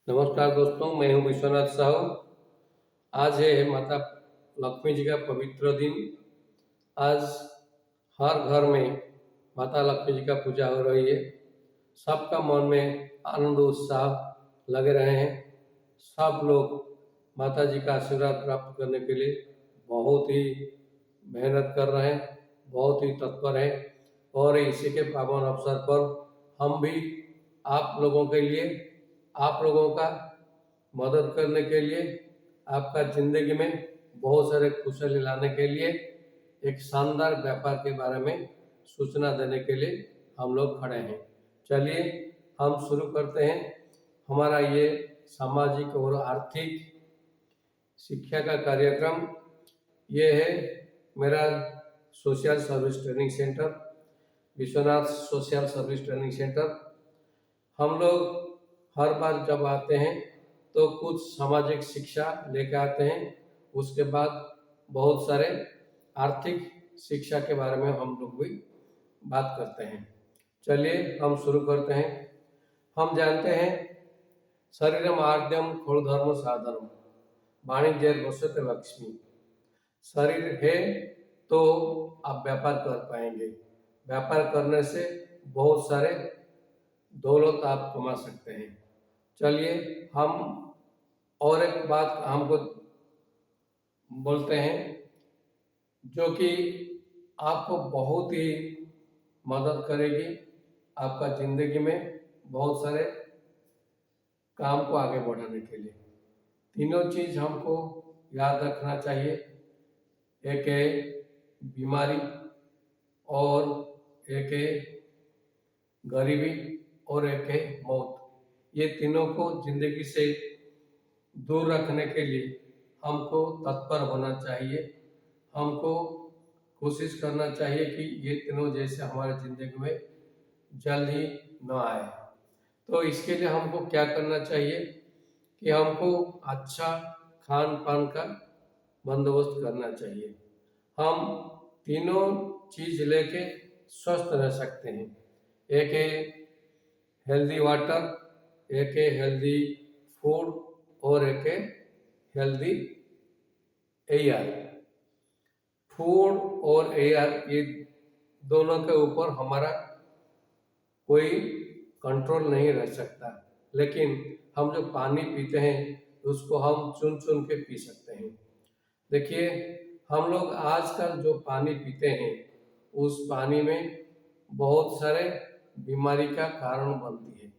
नमस्कार दोस्तों, मैं हूं विश्वनाथ साहू। आज है माता लक्ष्मी जी का पवित्र दिन। आज हर घर में माता लक्ष्मी जी का पूजा हो रही है। सबका मन में आनंद उत्साह लगे रहे हैं। सब लोग माता जी का आशीर्वाद प्राप्त करने के लिए बहुत ही मेहनत कर रहे हैं, बहुत ही तत्पर हैं। और इसी के पावन अवसर पर हम भी आप लोगों का मदद करने के लिए, आपका जिंदगी में बहुत सारे खुशहाली लाने के लिए एक शानदार व्यापार के बारे में सूचना देने के लिए हम लोग खड़े हैं। चलिए हम शुरू करते हैं। हमारा ये सामाजिक और आर्थिक शिक्षा का कार्यक्रम ये है मेरा social service training centre, Vishwanath social service training centre. हम लोग हर बार जब आते हैं तो कुछ सामाजिक शिक्षा लेकर आते हैं। उसके बाद बहुत सारे आर्थिक शिक्षा के बारे में हम लोग भी बात करते हैं। चलिए हम शुरू करते हैं। हम जानते हैं शरीरम आद्यम खलु धर्म साधनम वाणिज्य बसते लक्ष्मी। शरीर है तो आप व्यापार कर पाएंगे। व्यापार करने से बहुत सारे दौलत आप कमा सकते हैं। चलिए हम और एक बात हमको बोलते हैं जो कि आपको बहुत ही मदद करेगी, आपका जिंदगी में बहुत सारे काम को आगे बढ़ाने के लिए। तीनों चीज हमको याद रखना चाहिए। एक है बीमारी, और एक है गरीबी, और एक है मौत। ये तीनों को जिंदगी से दूर रखने के लिए हमको तत्पर होना चाहिए। हमको कोशिश करना चाहिए कि ये तीनों जैसे हमारे जिंदगी में जल्द ही न आए। तो इसके लिए हमको क्या करना चाहिए कि हमको अच्छा खान पान का बंदोबस्त करना चाहिए। हम तीनों चीज लेके स्वस्थ रह सकते हैं। एक है हेल्दी वाटर, एक है हेल्दी फूड, और एक है हेल्दी एयर। फूड और एयर, ये दोनों के ऊपर हमारा कोई कंट्रोल नहीं रह सकता, लेकिन हम जो पानी पीते हैं उसको हम चुन चुन के पी सकते हैं। देखिए, हम लोग आजकल जो पानी पीते हैं उस पानी में बहुत सारे बीमारी का कारण बनती है।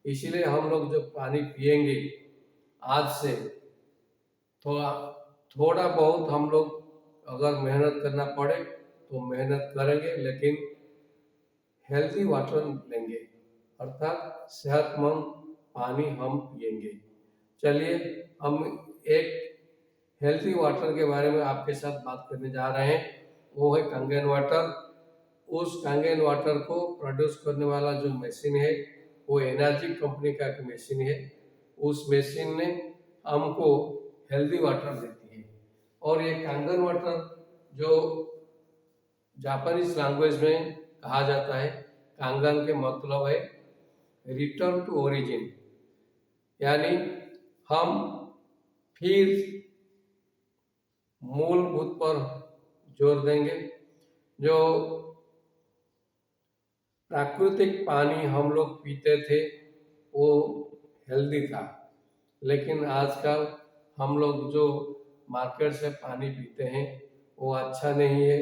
इसीलिए हम लोग जो पानी पिएंगे आज से थोड़ा थोड़ा बहुत हम लोग अगर मेहनत करना पड़े तो मेहनत करेंगे, लेकिन हेल्दी वाटर लेंगे, अर्थात सेहतमंद पानी हम पिएंगे। चलिए हम एक हेल्दी वाटर के बारे में आपके साथ बात करने जा रहे हैं। वो है कंगन वाटर। उस कंगन वाटर को प्रोड्यूस करने वाला जो मशीन है वो एनर्जी कंपनी का एक मशीन है। उस मशीन ने हमको हेल्दी वाटर देती है। और ये कंगन वाटर जो जापानीज लैंग्वेज में कहा जाता है, कांगन के मतलब है रिटर्न टू ओरिजिन, यानी हम फिर मूलभूत पर जोर देंगे। जो प्राकृतिक पानी हम लोग पीते थे वो हेल्दी था, लेकिन आजकल हम लोग जो मार्केट से पानी पीते हैं वो अच्छा नहीं है।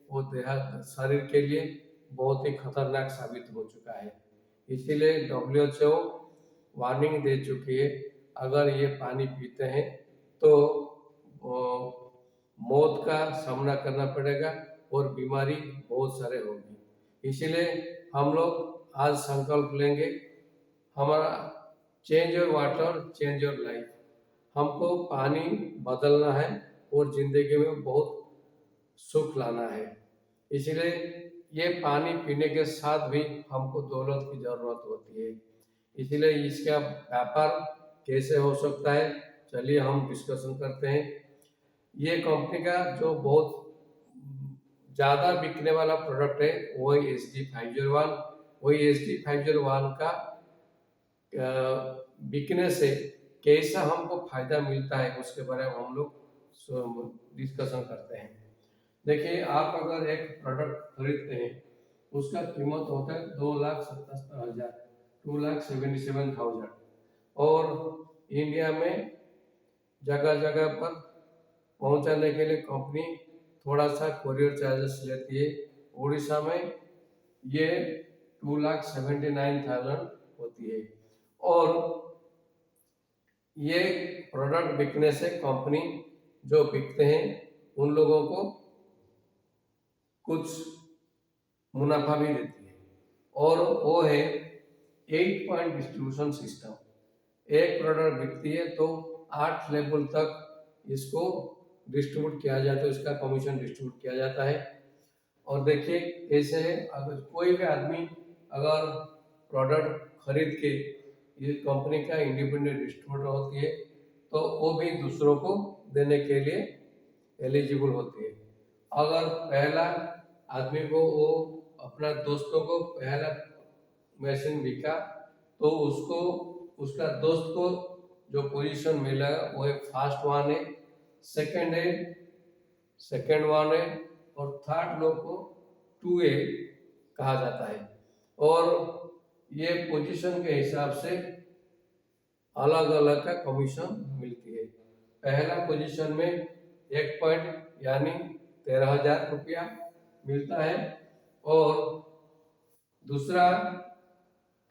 वो देह शरीर के लिए बहुत ही खतरनाक साबित हो चुका है। इसीलिए WHO वार्निंग दे चुकी है, अगर ये पानी पीते हैं तो मौत का सामना करना पड़ेगा और बीमारी बहुत सारे होगी। इसीलिए हम लोग आज संकल्प लेंगे, हमारा change your water change your life. हमको पानी बदलना है और जिंदगी में बहुत सुख लाना है। इसलिए ये पानी पीने के साथ भी हमको दौलत की जरूरत होती है। इसलिए इसका व्यापार कैसे हो सकता है, चलिए हम डिस्कशन करते हैं। ये कंपनी का जो बहुत ज़्यादा बिकने वाला प्रोडक्ट है वो है SD 501। वही SD 501 का बिकने से कैसा हमको फायदा मिलता है उसके बारे में हम लोग डिस्कशन करते हैं। देखिए, आप अगर एक प्रोडक्ट खरीदते हैं, उसका कीमत होता है 2,77,000, 2,77,000, और इंडिया में जगह जगह पर पहुंचाने के लिए कंपनी थोड़ा सा कोरियर चार्जेस लेती है। उड़ीसा में ये 2,79,000 होती है। और ये प्रोडक्ट बिकने से कंपनी जो बिकते हैं उन लोगों को कुछ मुनाफा भी देती है, और वो है 8 पॉइंट डिस्ट्रीब्यूशन सिस्टम। एक प्रोडक्ट बिकती है तो 8 लेवल तक इसको डिस्ट्रीब्यूट किया जाता है, इसका कमीशन डिस्ट्रीब्यूट किया जाता है। और देखिए कैसे है, अगर कोई भी आदमी अगर प्रोडक्ट खरीद के ये कंपनी का इंडिपेंडेंट डिस्ट्रीब्यूटर होती है तो वो भी दूसरों को देने के लिए एलिजिबल होती है। अगर पहला आदमी को वो अपना दोस्तों को पहला मशीन बिका तो उसको उसका दोस्त को जो पोजीशन मिला वो है फर्स्ट वन है, सेकंड वन है, और थर्ड लोग को 2A कहा जाता है। और ये पोजीशन के हिसाब से अलग अलग का कमीशन मिलती है। पहला पोजीशन में 1 पॉइंट यानी 13,000 रुपया मिलता है, और दूसरा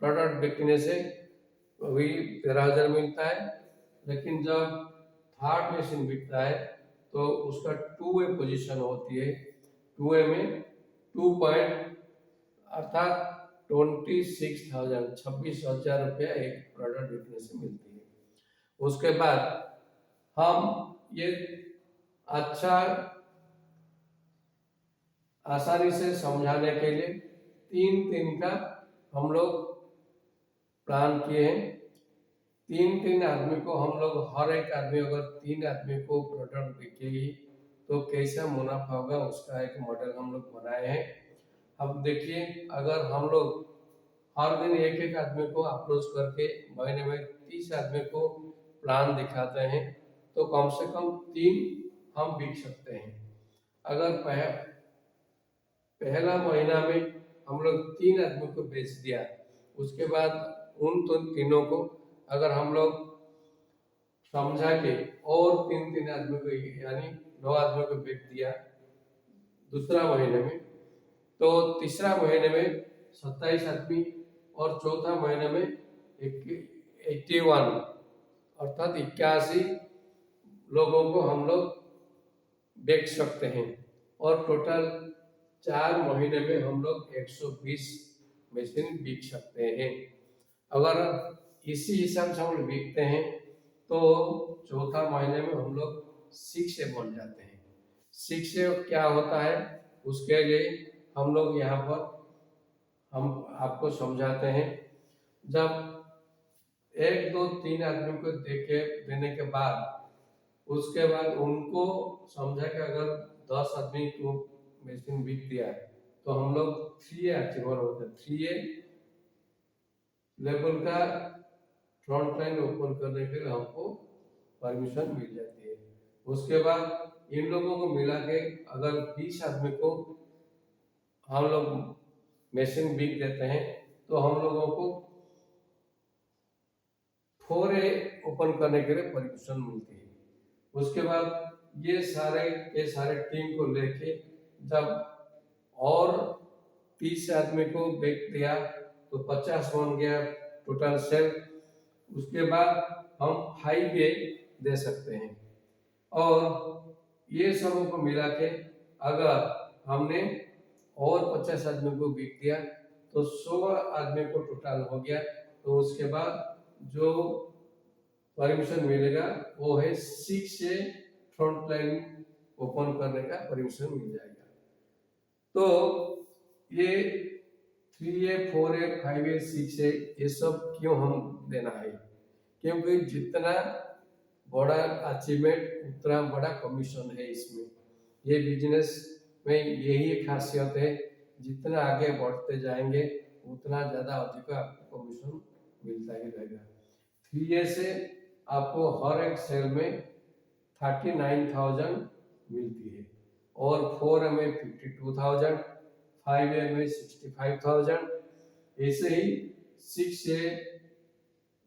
प्रोडक्ट बिकने से वही 13,000 मिलता है। लेकिन जब थर्ड मशीन बिकता है तो उसका 2A पोजीशन होती है। 2A में 2 पॉइंट अर्थात 26,000 रुपया एक प्रोडक्ट बिकने से मिलती है। उसके बाद हम ये अच्छा आसानी से समझाने के लिए 3 का हम लोग प्लान किए हैं। 3 आदमी को हम लोग, हर एक आदमी अगर 3 आदमी को प्रोडक्ट बिकेगी तो कैसा मुनाफा होगा उसका एक मॉडल हम लोग बनाए हैं। अब देखिए, अगर हम लोग हर दिन एक आदमी को अप्रोच करके महीने में 30 आदमी को प्लान दिखाते हैं तो कम से कम 3 हम बिक सकते हैं। अगर पहला महीना में हम लोग 3 आदमी को बेच दिया, उसके बाद उन तीनों को अगर हम लोग समझा के और 3 आदमी को यानी 9 आदमी को बेच दिया दूसरा महीने में, तो तीसरा महीने में 27 आदमी, और चौथा महीने में 81 अर्थात 81 लोगों को हम लोग बेच सकते हैं। और टोटल 4 महीने में हम लोग 120 मशीन बिक सकते हैं। अगर इसी हिसाब से हम लोग बिकते हैं तो चौथा महीने में हम लोग 6A बन जाते हैं। 6A क्या होता है उसके लिए हम लोग यहाँ पर हम आपको समझाते हैं। जब 1, 2, 3 आदमी को देने के बाद उसके बाद उनको समझा कि अगर 10 आदमी को मशीन बिक दिया तो हम लोग 3A अचीवर होते हैं। 3A लेवल का फ्रंट लाइन ओपन करने के लिए हमको परमिशन मिल जाती है। उसके बाद इन लोगों को मिला के अगर 20 आदमी को हम लोग मशीन बिक देते हैं तो हम लोगों को 4A ओपन करने के लिए परमिशन मिलती है। उसके बाद ये सारे टीम को लेके जब और 30 आदमी को बेच दिया तो 50 बन गया टोटल सेल। उसके बाद हम 5A दे सकते हैं, और ये सबों को मिला के अगर हमने और 50 आदमी को बेच दिया तो 100 आदमी को टोटल हो गया। तो उसके बाद जो परमिशन मिलेगा वो है 6A फ्रंट लाइन ओपन करने का परमिशन मिल जाएगा। तो ये 3A 4A 5A 6A ये सब क्यों हम देना है, क्योंकि जितना बड़ा अचीवमेंट उतना बड़ा कमीशन है इसमें। ये बिजनेस में यही खासियत है, जितना आगे बढ़ते जाएंगे उतना ज़्यादा अधिक आपको कमीशन मिलता ही रहेगा। 3A से आपको हर एक सेल में 39,000 मिलती है और 4A में 52,000, 5A में 65,000। ऐसे ही 6A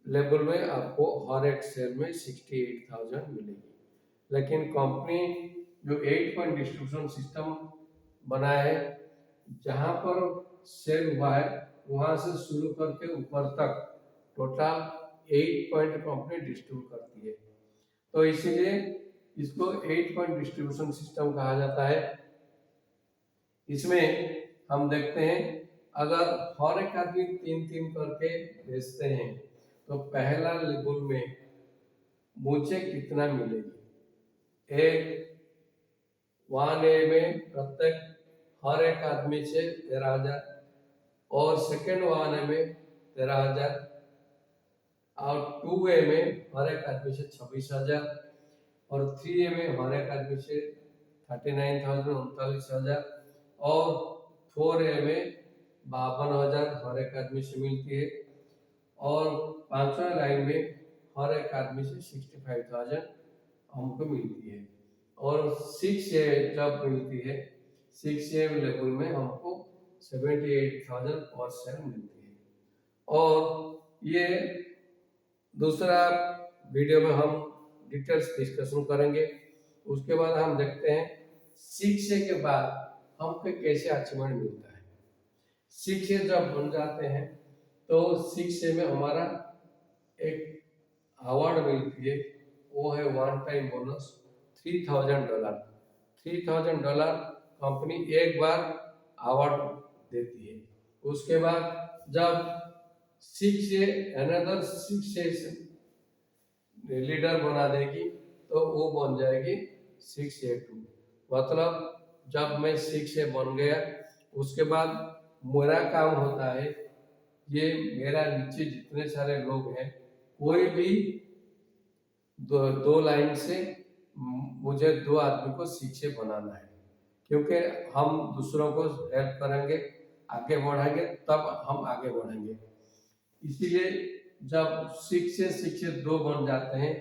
लेवल में आपको हर एक सेल में 68,000 मिलेगी। लेकिन कंपनी जो 8 पॉइंट डिस्ट्रीब्यूशन सिस्टम बनाया है, जहां पर सेल हुआ है वहां से शुरू करके ऊपर तक टोटल 8 पॉइंट कंपनी डिस्ट्रीब्यूट करती है। तो इसीलिए इसको 8 पॉइंट डिस्ट्रीब्यूशन सिस्टम कहा जाता है। इसमें हम देखते हैं, अगर हर एक आदमी 3-3 करके बेचते हैं तो पहला लेवल में मुझे कितना मिलेगी। एक 1A में प्रत्येक हर एक आदमी से 13,000 और सेकेंड 1A में 13,000 और 2A में हर एक आदमी से 26,000 और 3A में हर एक आदमी से 39,000 और 4A में 52,000 हर एक आदमी से मिलती है और 5वां लाइन में हर एक आदमी से 65,000 हमको मिलती है और 6A जब मिलती है 6A लेवल में हमको 78,000 पर सेल मिलती है। और ये दूसरा वीडियो में हम डिटेल्स डिस्कशन करेंगे। उसके बाद हम देखते हैं 6A के बाद हमको कैसे अचीवमेंट मिलता है। 6A जब बन जाते हैं तो 6A में हमारा एक अवार्ड मिलती है, वो है वन टाइम बोनस $3,000। $3,000 कंपनी एक बार अवार्ड देती है। उसके बाद जब 6A अनदर 6A लीडर बना देगी तो वो बन जाएगी 6A2। मतलब जब मैं 6A बन गया उसके बाद मेरा काम होता है, ये मेरा नीचे जितने सारे लोग हैं कोई भी दो लाइन से मुझे 2 आदमी को 6A बनाना है, क्योंकि हम दूसरों को हेल्प करेंगे, आगे बढ़ाएंगे, तब हम आगे बढ़ेंगे। इसीलिए जब 6A 2 बन जाते हैं,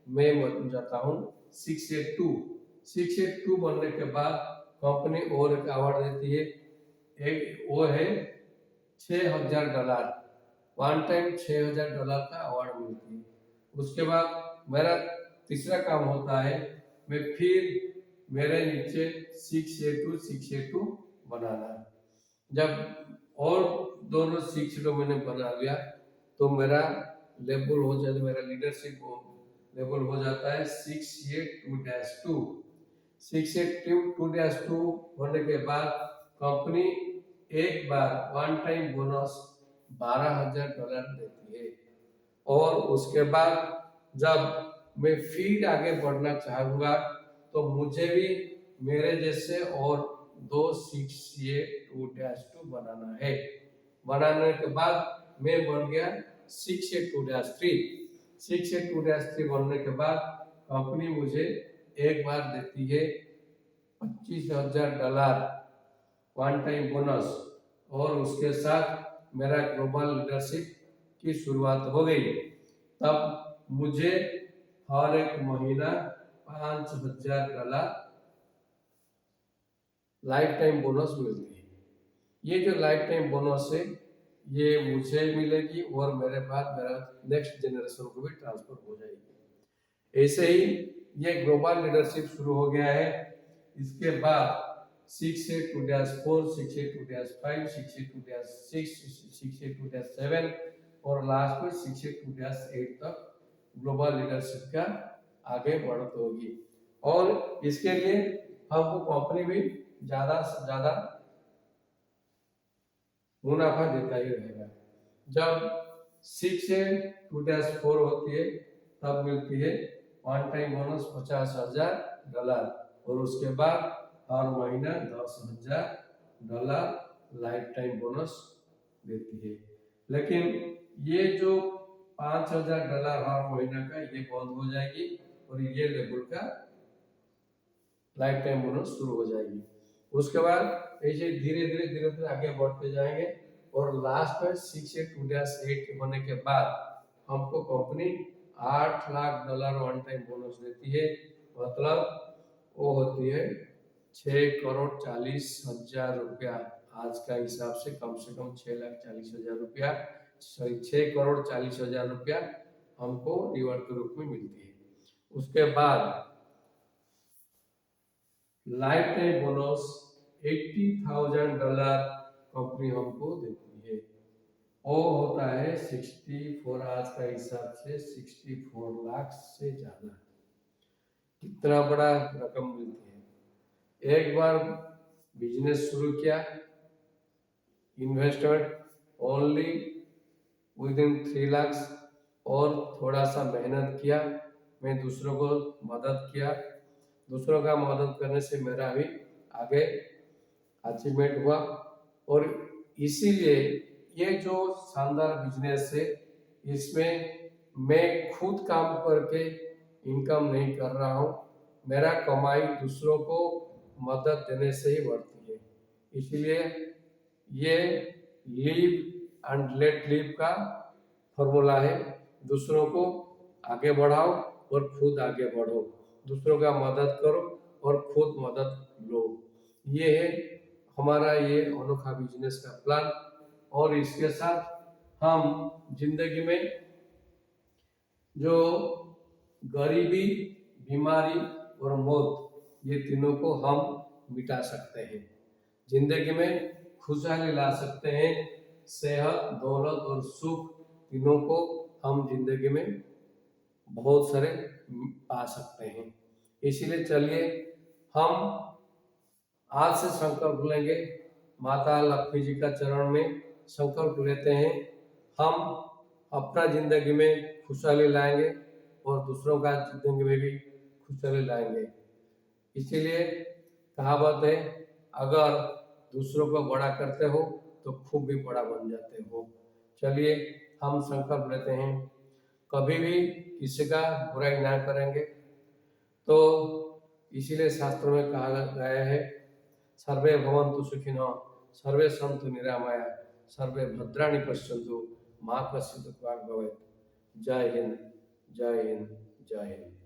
मैं बन जाता हूँ 6A2। 6A2 बनने के बाद कंपनी और एक अवार्ड देती है, एक वो है $6,000। वन टाइम $6,000 का अवार्ड मिलती है। उसके बाद मेरा तीसरा काम होता है, मैं फिर मेरे नीचे 6A2 बनाना है। जब और दोनों 6 मैंने बना लिया तो मेरा लेवल हो जाता है, मेरा लीडरशिप लेवल हो जाता है 6A2-2। 6A2-2 होने के बाद कंपनी एक बार वन टाइम बोनस $12,000 देती है और उसके बाद जब मैं फिर आगे बढ़ना चाहूँगा तो मुझे भी मेरे जैसे और 2 6A2-2 बनाना है। बनाने के बाद मैं बन गया 6A2-3। 6A2-3 बनने के बाद कंपनी मुझे एक बार देती है $25,000 वन टाइम बोनस और उसके साथ मेरा ग्लोबल लीडरशिप की शुरुआत हो गई। तब मुझे हर एक महीना $5,000 लाइफ टाइम बोनस मिलती है। ये जो लाइफ टाइम बोनस है ये मुझे मिलेगी और मेरे बाद मेरा नेक्स्ट जनरेशन को भी ट्रांसफर हो जाएगी। ऐसे ही ये ग्लोबल लीडरशिप शुरू हो गया है। इसके बाद 6A2-4, 6A2-5, 6A2-6, 6A2-7 और लास्ट में 6A2-8 तक ग्लोबल लीडरशिप का आगे बढ़त होगी। और इसके लिए हमको कंपनी भी ज्यादा से ज्यादा मुनाफा देता ही रहेगा। जब 6A2-4 होती है तब मिलती है वन टाइम बोनस $50,000 और उसके बाद हर महीना $10,000 लाइफ टाइम बोनस देती है। लेकिन ये जो $5,000 हर महीना का ये बंद हो जाएगी और ये लेवल का लाइफ टाइम बोनस शुरू हो जाएगी। उसके बाद ऐसे धीरे धीरे आगे बढ़ते जाएंगे और लास्ट में 6A2-8 होने के बाद हमको company $8 lakh one time bonus देती है। मतलब वो होती है 6,40,00,000 रुपया। आज का हिसाब से कम 6,40,000 रुपया, सॉरी 6,40,00,000 रुपया हमको रिवॉर्ड के रूप में मिलती है। उसके बाद लाइफ टाइम बोनस $80,000 कंपनी हमको देती है। वो होता है 64, आज का हिसाब से 64 लाख से ज्यादा। कितना बड़ा रकम मिलती है। एक बार बिजनेस शुरू किया, इन्वेस्टमेंट ओनली विदिन 3 लाख, और थोड़ा सा मेहनत किया, मैं दूसरों को मदद किया, दूसरों का मदद करने से मेरा भी आगे अचीवमेंट हुआ। और इसीलिए ये जो शानदार बिजनेस है, इसमें मैं खुद काम करके इनकम नहीं कर रहा हूँ, मेरा कमाई दूसरों को मदद देने से ही बढ़ती है। इसलिए ये लीव एंड लेट लीव का फॉर्मूला है। दूसरों को आगे बढ़ाओ और खुद आगे बढ़ो, दूसरों का मदद करो और खुद मदद लो। ये है हमारा ये अनोखा बिजनेस का प्लान। और इसके साथ हम जिंदगी में जो गरीबी, बीमारी और मौत, ये तीनों को हम मिटा सकते हैं। जिंदगी में खुशहाली ला सकते हैं। सेहत, दौलत और सुख तीनों को हम जिंदगी में बहुत सारे पा सकते हैं। इसीलिए चलिए हम आज से संकल्प लेंगे, माता लक्ष्मी जी का चरण में संकल्प लेते हैं, हम अपना जिंदगी में खुशहाली लाएंगे और दूसरों का जिंदगी में भी खुशहाली लाएंगे। इसीलिए कहावत है, अगर दूसरों को बड़ा करते हो तो खुद भी बड़ा बन जाते हो। चलिए हम संकल्प लेते हैं, कभी भी किसी का बुराई ना करेंगे। तो इसीलिए शास्त्रों में कहा गया है, सर्वे भवन्तु सुखिनः, सर्वे सन्तु निरामया, सर्वे भद्राणि पश्यन्तु, मा कश्चित् दुःखभाग् भवेत्। जय हिंद, जय हिंद, जय हिंद।